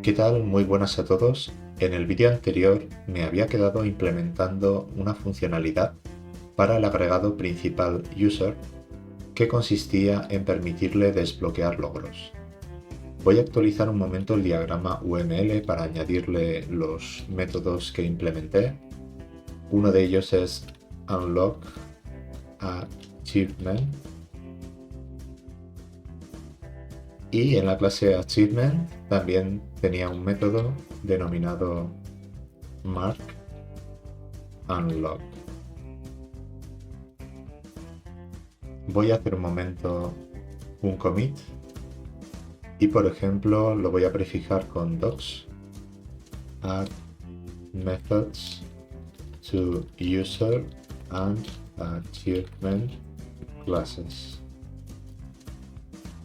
¿Qué tal? Muy buenas a todos. En el vídeo anterior me había quedado implementando una funcionalidad para el agregado principal user que consistía en permitirle desbloquear logros. Voy a actualizar un momento el diagrama UML para añadirle los métodos que implementé. Uno de ellos es unlock achievement y en la clase achievement también tenía un método denominado mark unlock. Voy a hacer un momento un commit y por ejemplo lo voy a prefijar con docs add methods to user and achievement classes.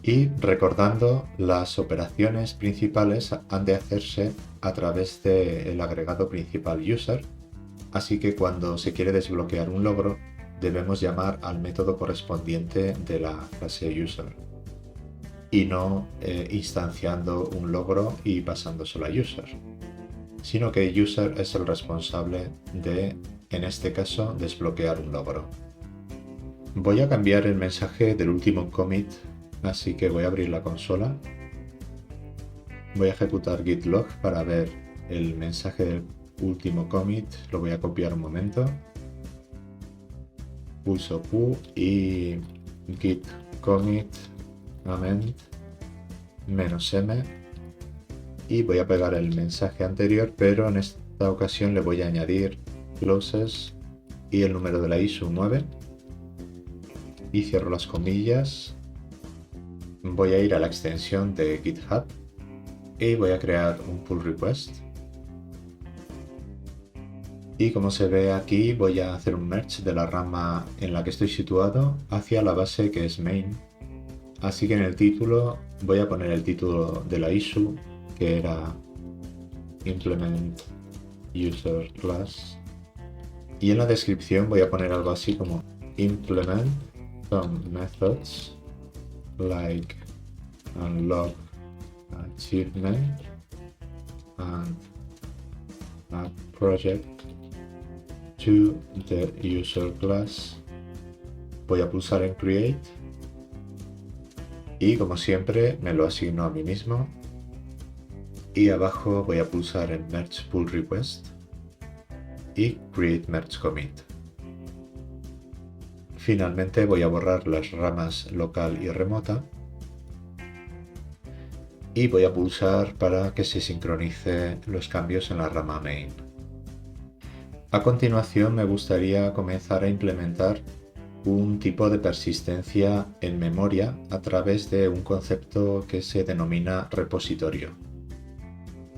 Y recordando, las operaciones principales han de hacerse a través del agregado principal user, así que cuando se quiere desbloquear un logro debemos llamar al método correspondiente de la clase user y no instanciando un logro y pasándoselo a user, sino que user es el responsable de, en este caso, desbloquear un logro. Voy a cambiar el mensaje del último commit, así que voy a abrir la consola. Voy a ejecutar git log para ver el mensaje del último commit. Lo voy a copiar un momento. Pulso Q y git commit amend -m y voy a pegar el mensaje anterior, pero en esta ocasión le voy a añadir closes y el número de la ISO 9 y cierro las comillas. Voy a ir a la extensión de GitHub y voy a crear un pull request. Y como se ve aquí, voy a hacer un merge de la rama en la que estoy situado hacia la base que es main. Así que en el título voy a poner el título de la issue, que era implement user class. Y en la descripción voy a poner algo así como implement some methods like unlock achievement and add project to the user class. Voy a pulsar en create y como siempre me lo asigno a mí mismo y abajo voy a pulsar en merge pull request y create merge commit. Finalmente voy a borrar las ramas local y remota y voy a pulsar para que se sincronice los cambios en la rama main. A continuación me gustaría comenzar a implementar un tipo de persistencia en memoria a través de un concepto que se denomina repositorio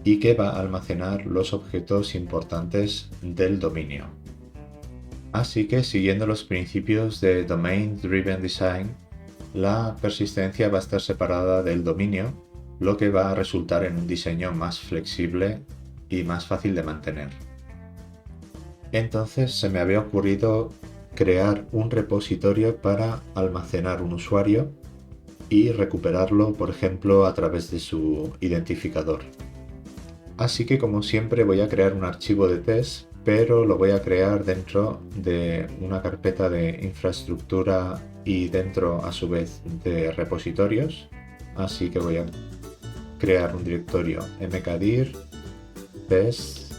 y que va a almacenar los objetos importantes del dominio. Así que siguiendo los principios de Domain Driven Design, la persistencia va a estar separada del dominio, lo que va a resultar en un diseño más flexible y más fácil de mantener. Entonces se me había ocurrido crear un repositorio para almacenar un usuario y recuperarlo, por ejemplo, a través de su identificador. Así que como siempre voy a crear un archivo de test, pero lo voy a crear dentro de una carpeta de infraestructura y dentro a su vez de repositorios. Así que voy a crear un directorio mkdir test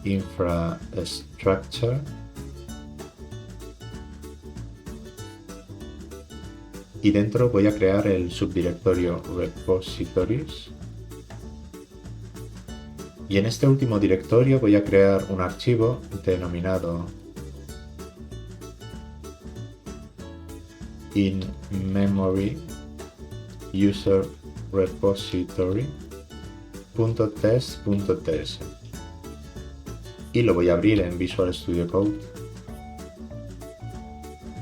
infrastructure y dentro voy a crear el subdirectorio repositories. Y en este último directorio voy a crear un archivo denominado in memory user repository.test.ts y lo voy a abrir en Visual Studio Code.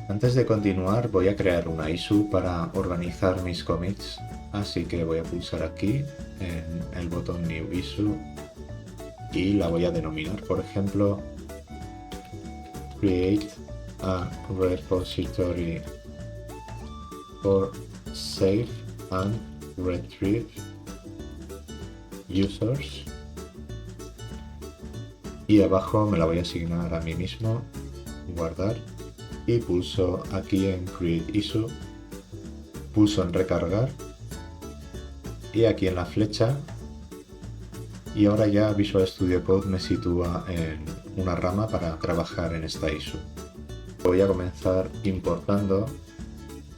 Antes de continuar voy a crear una issue para organizar mis commits, así que voy a pulsar aquí en el botón New Issue y la voy a denominar, por ejemplo, Create a Repository for Save and Retrieve users y abajo me la voy a asignar a mí mismo, guardar, y pulso aquí en create issue, pulso en recargar y aquí en la flecha, y ahora ya Visual Studio Code me sitúa en una rama para trabajar en esta issue. Voy a comenzar importando,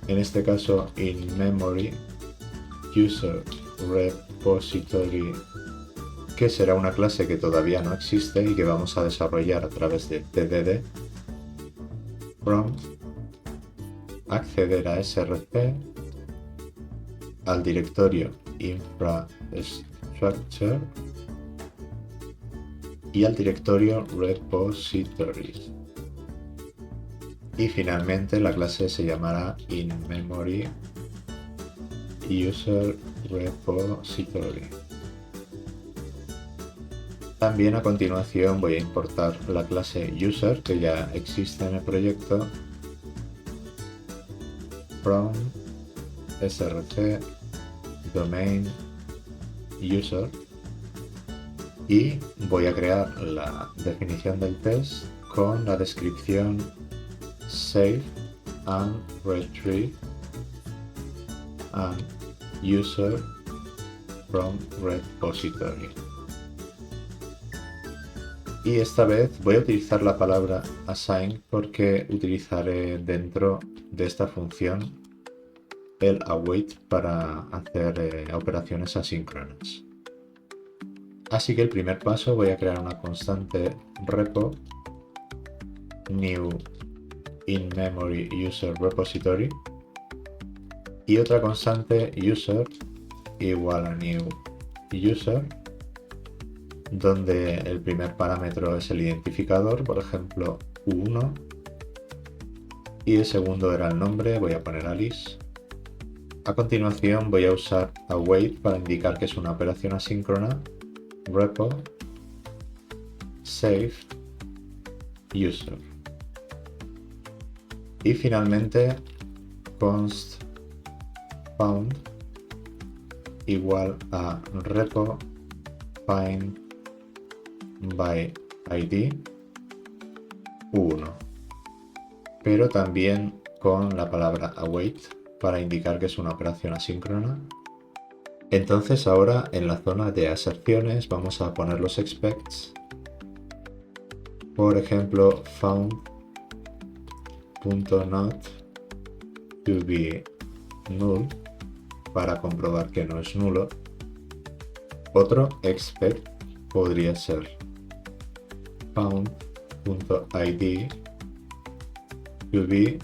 en este caso in memory user repository, que será una clase que todavía no existe y que vamos a desarrollar a través de tdd prompt, acceder a src, al directorio infrastructure y al directorio repositories. Y finalmente la clase se llamará in-memory user repository. También a continuación voy a importar la clase user que ya existe en el proyecto from src domain user, y voy a crear la definición del test con la descripción save and retrieve and user from repository. Y esta vez voy a utilizar la palabra assign porque utilizaré dentro de esta función el await para hacer operaciones asíncronas. Así que el primer paso, voy a crear una constante repo new in-memory user repository y otra constante user igual a new user, donde el primer parámetro es el identificador, por ejemplo U1, y el segundo era el nombre, voy a poner Alice. A continuación voy a usar await para indicar que es una operación asíncrona, repo save user. Y finalmente const found igual a repo find by id 1, pero también con la palabra await para indicar que es una operación asíncrona. Entonces ahora en la zona de aserciones vamos a poner los expects, por ejemplo found.not to be null para comprobar que no es nulo. Otro expect podría ser found.id to be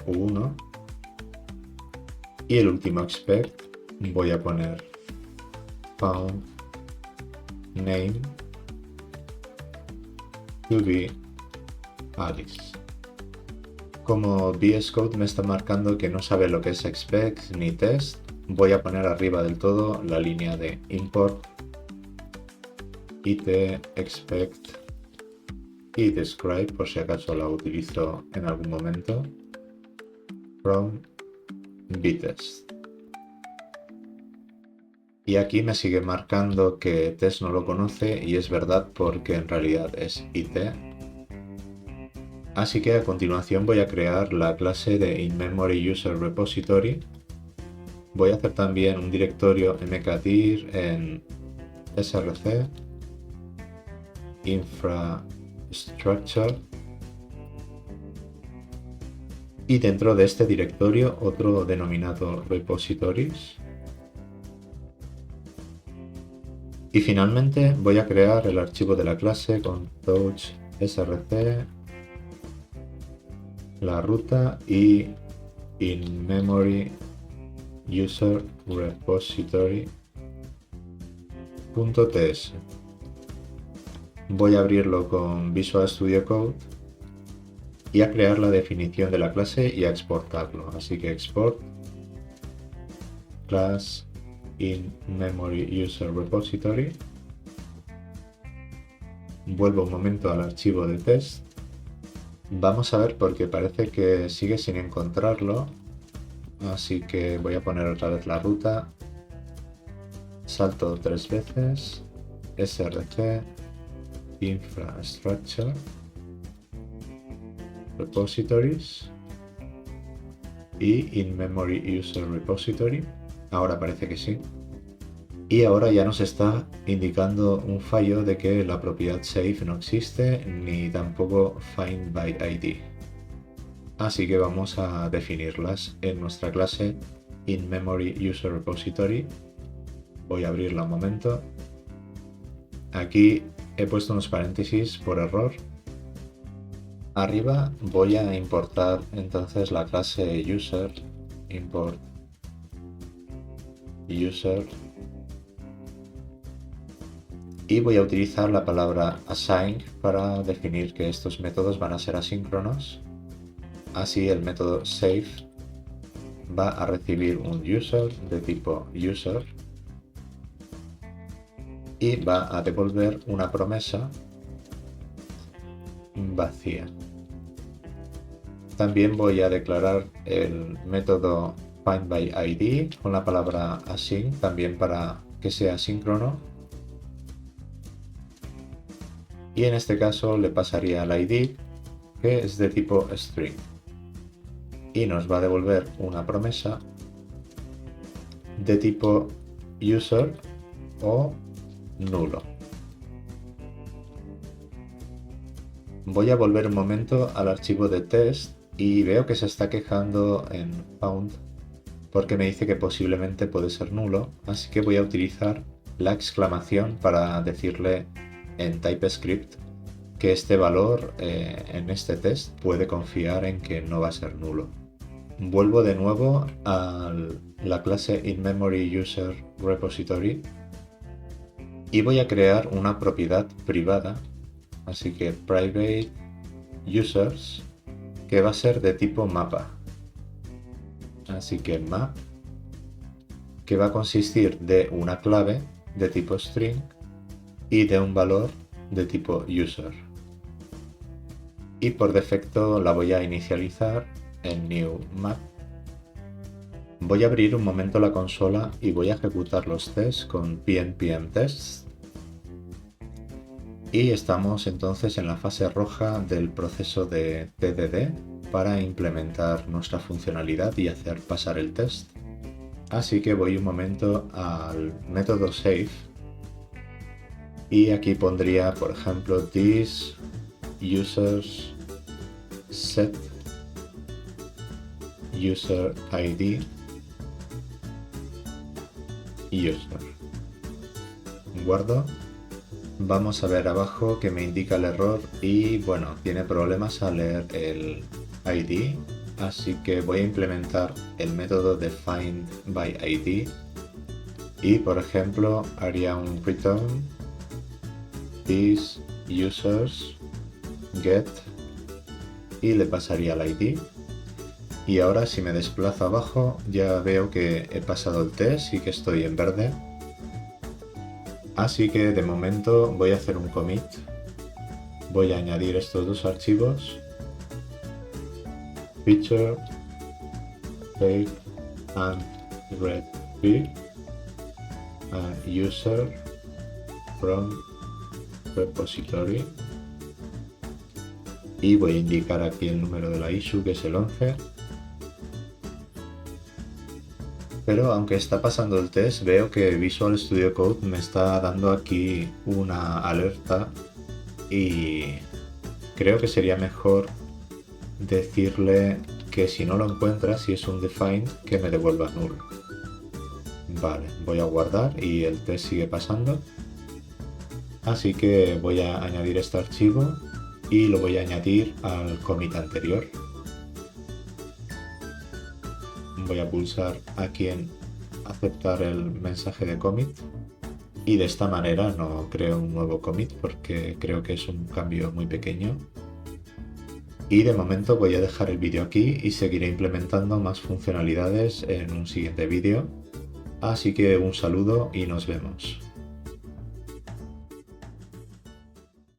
1, y el último expect voy a poner found name to be Alice. Como VS Code me está marcando que no sabe lo que es expect ni test, voy a poner arriba del todo la línea de import it expect y describe, por si acaso la utilizo en algún momento, from btest. Y aquí me sigue marcando que test no lo conoce, y es verdad porque en realidad es it. Así que a continuación voy a crear la clase de in-memory user repository. Voy a hacer también un directorio mkdir en src infrastructure, y dentro de este directorio otro denominado repositories. Y finalmente voy a crear el archivo de la clase con touch src, la ruta y in-memory user repository.ts. Voy a abrirlo con Visual Studio Code y a crear la definición de la clase y a exportarlo. Así que export class in-memory user repository. Vuelvo un momento al archivo de test. Vamos a ver porque parece que sigue sin encontrarlo. Así que voy a poner otra vez la ruta salto 3 veces, src, infrastructure, repositories y in-memory user repository. Ahora parece que sí. Y ahora ya nos está indicando un fallo de que la propiedad save no existe ni tampoco find by id. Así que vamos a definirlas en nuestra clase in-memory user repository. Voy a abrirla un momento. Aquí he puesto unos paréntesis por error. Arriba voy a importar entonces la clase user, import user, y voy a utilizar la palabra assign para definir que estos métodos van a ser asíncronos. Así el método save va a recibir un user de tipo user y va a devolver una promesa vacía. También voy a declarar el método findById con la palabra async, también para que sea asíncrono. Y en este caso le pasaría el id, que es de tipo string. Y nos va a devolver una promesa de tipo user o nulo. Voy a volver un momento al archivo de test y veo que se está quejando en found porque me dice que posiblemente puede ser nulo, así que voy a utilizar la exclamación para decirle en TypeScript que este valor en este test puede confiar en que no va a ser nulo. Vuelvo de nuevo a la clase inMemoryUserRepository y voy a crear una propiedad privada, así que private users, que va a ser de tipo mapa. Así que map, que va a consistir de una clave de tipo string y de un valor de tipo user. Y por defecto la voy a inicializar en new map. Voy a abrir un momento la consola y voy a ejecutar los tests con pnpm tests. Y estamos entonces en la fase roja del proceso de TDD para implementar nuestra funcionalidad y hacer pasar el test. Así que voy un momento al método save y aquí pondría, por ejemplo, this users set user id user. Guardo. Vamos a ver abajo que me indica el error y bueno, tiene problemas al leer el ID, así que voy a implementar el método de findById y por ejemplo haría un return this users get y le pasaría el ID. Y ahora si me desplazo abajo ya veo que he pasado el test y que estoy en verde. Así que de momento voy a hacer un commit. Voy a añadir estos dos archivos. Feature take and read user from repository. Y voy a indicar aquí el número de la issue, que es el 11. Pero aunque está pasando el test, veo que Visual Studio Code me está dando aquí una alerta y creo que sería mejor decirle que si no lo encuentra, si es un defined, que me devuelva null. Vale, voy a guardar y el test sigue pasando. Así que voy a añadir este archivo y lo voy a añadir al commit anterior. Voy a pulsar aquí en aceptar el mensaje de commit y de esta manera no creo un nuevo commit porque creo que es un cambio muy pequeño. Y de momento voy a dejar el vídeo aquí y seguiré implementando más funcionalidades en un siguiente vídeo. Así que un saludo y nos vemos.